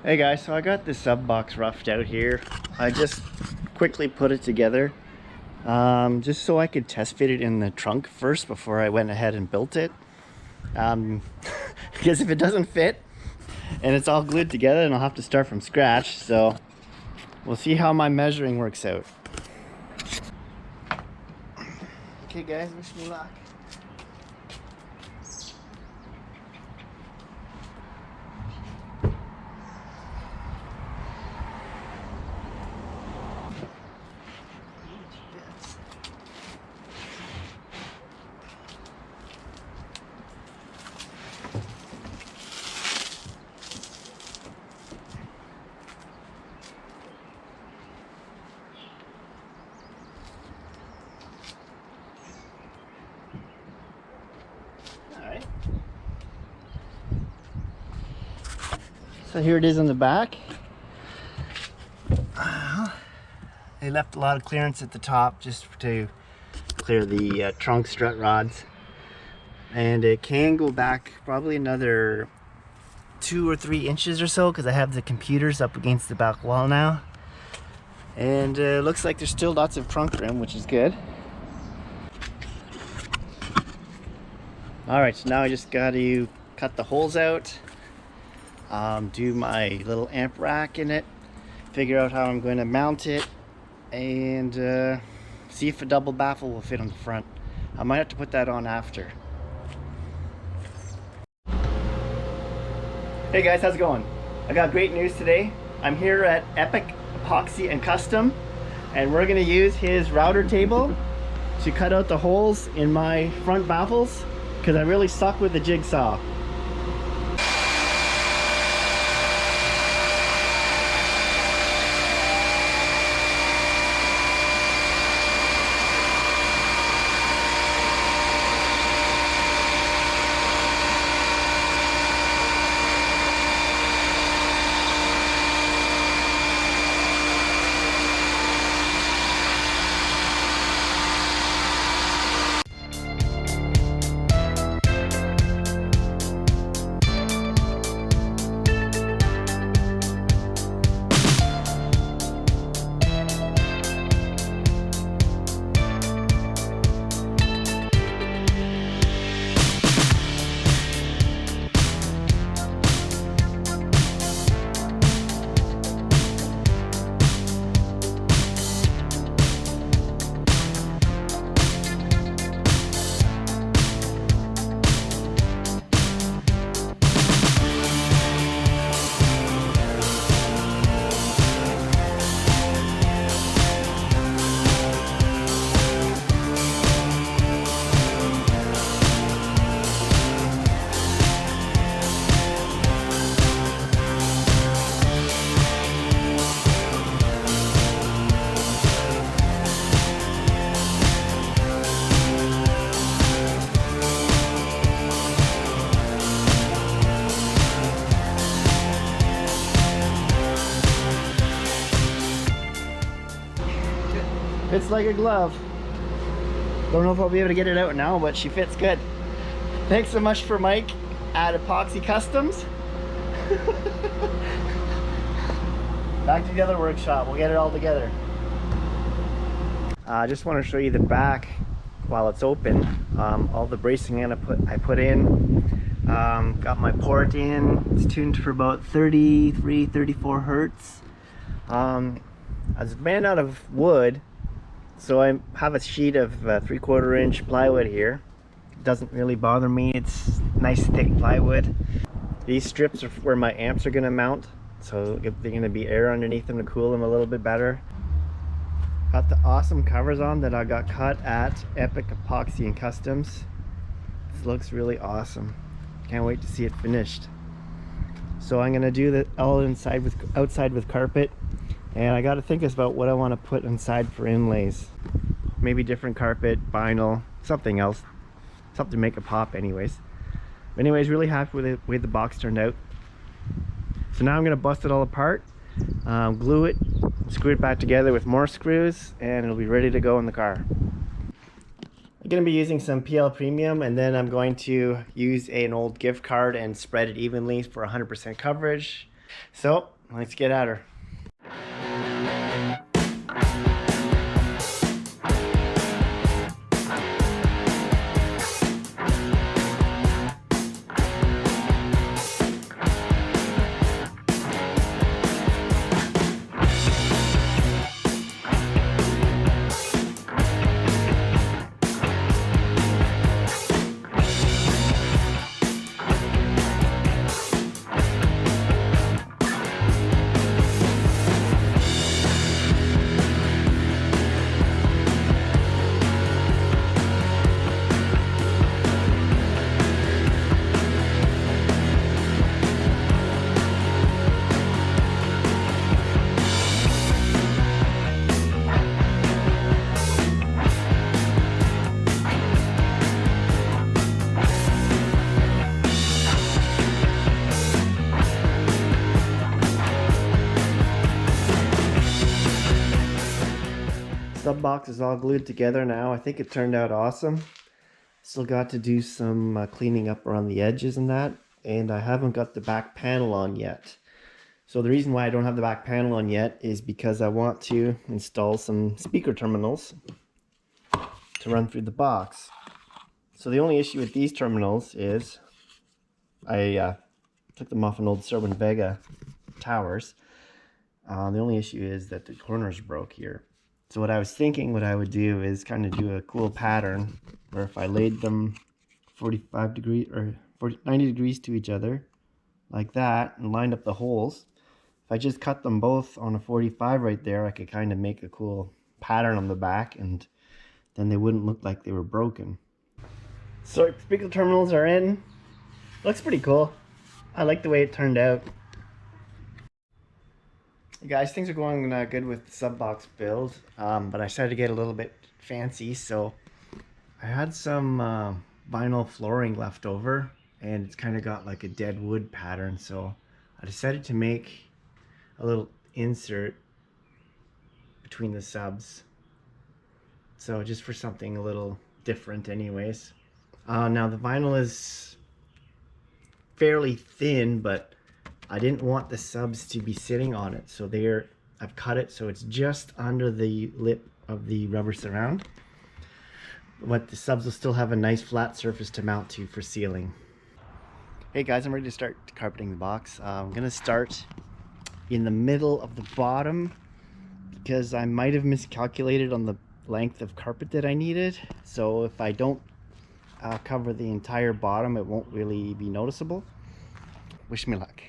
Hey guys, so I got this sub box roughed out here. I just quickly put it together just so I could test fit it in the trunk first before I went ahead and built it. Because if it doesn't fit and it's all glued together, then I'll have to start from scratch. So we'll see how my measuring works out. Okay guys, wish me luck. So here it is on the back. They left a lot of clearance at the top just to clear the trunk strut rods, and it can go back probably another 2 or 3 inches or so because I have the computers up against the back wall now, and it looks like there's still lots of trunk room, which is good. Alright, so now I just got to cut the holes out, do my little amp rack in it, figure out how I'm going to mount it, and see if a double baffle will fit on the front. I might have to put that on after. Hey guys, how's it going? I got great news today. I'm here at Epic Epoxy and Custom, and we're going to use his router table to cut out the holes in my front baffles because I really suck with the jigsaw. Fits like a glove. Don't know if I'll be able to get it out now, but she fits good. Thanks so much for Mike at Epoxy Customs. Back to the other workshop. We'll get it all together. I just want to show you the back while it's open. All the bracing I put in. Got my port in. It's tuned for about 33, 34 hertz. I was made out of wood. So I have a sheet of 3/4 inch plywood here. It doesn't really bother me. It's nice thick plywood. These strips are where my amps are going to mount, so they're going to be air underneath them to cool them a little bit better. Got the awesome covers on that I got cut at Epic Epoxy and Customs. This looks really awesome. Can't wait to see it finished. So I'm going to do that all outside with carpet. And I got to think about what I want to put inside for inlays. Maybe different carpet, vinyl, something else. Something to make a pop anyways. But anyways, really happy with the way the box turned out. So now I'm going to bust it all apart, glue it, screw it back together with more screws, and it'll be ready to go in the car. I'm going to be using some PL Premium, and then I'm going to use an old gift card and spread it evenly for 100% coverage. So Let's get at her. Sub box is all glued together now. I think it turned out awesome. Still got to do some cleaning up around the edges and that, and I haven't got the back panel on yet. So the reason why I don't have the back panel on yet is because I want to install some speaker terminals to run through the box. So the only issue with these terminals is I took them off an old Serwin Vega towers. The only issue is that the corners broke here. So what I was thinking what I would do is kind of do a cool pattern where if I laid them 45 degrees or 90 degrees to each other like that and lined up the holes, if I just cut them both on a 45 right there, I could kind of make a cool pattern on the back and then they wouldn't look like they were broken. So speaker terminals are in. Looks pretty cool. I like the way it turned out. Hey guys, things are going good with the sub box build, but I decided to get a little bit fancy. So I had some vinyl flooring left over and it's kind of got like a dead wood pattern, so I decided to make a little insert between the subs, so just for something a little different anyways. Now the vinyl is fairly thin, but I didn't want the subs to be sitting on it, so I've cut it so it's just under the lip of the rubber surround, but the subs will still have a nice flat surface to mount to for sealing. Hey guys, I'm ready to start carpeting the box. I'm gonna start in the middle of the bottom because I might have miscalculated on the length of carpet that I needed, so if I don't cover the entire bottom it won't really be noticeable. Wish me luck.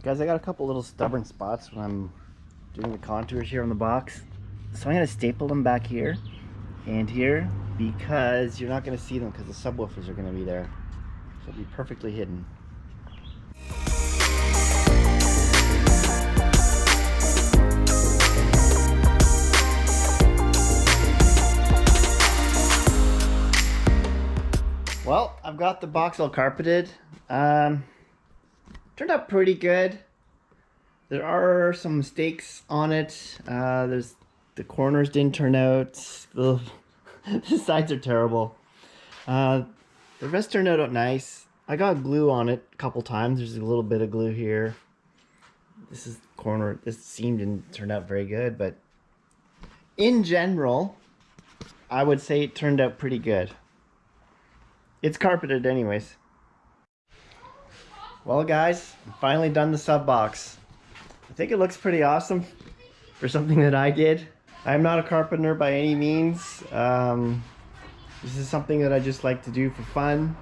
Guys, I got a couple little stubborn spots when I'm doing the contours here on the box. So I'm going to staple them back here and here because you're not going to see them because the subwoofers are going to be there. So it'll be perfectly hidden. Well, I've got the box all carpeted. Turned out pretty good. There are some mistakes on it. The corners didn't turn out. The sides are terrible. The rest turned out nice. I got glue on it a couple times. There's a little bit of glue here. This is the corner. This seam didn't turn out very good, but in general, I would say it turned out pretty good. It's carpeted anyways. Well guys, I'm finally done the sub box. I think it looks pretty awesome for something that I did. I'm not a carpenter by any means. This is something that I just like to do for fun.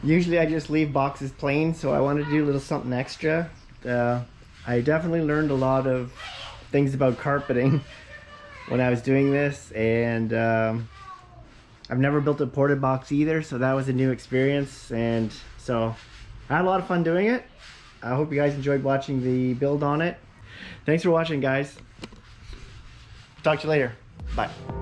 Usually I just leave boxes plain, so I wanted to do a little something extra. I definitely learned a lot of things about carpeting when I was doing this, and I've never built a ported box either, so that was a new experience, and so I had a lot of fun doing it. I hope you guys enjoyed watching the build on it. Thanks for watching, guys. Talk to you later. Bye.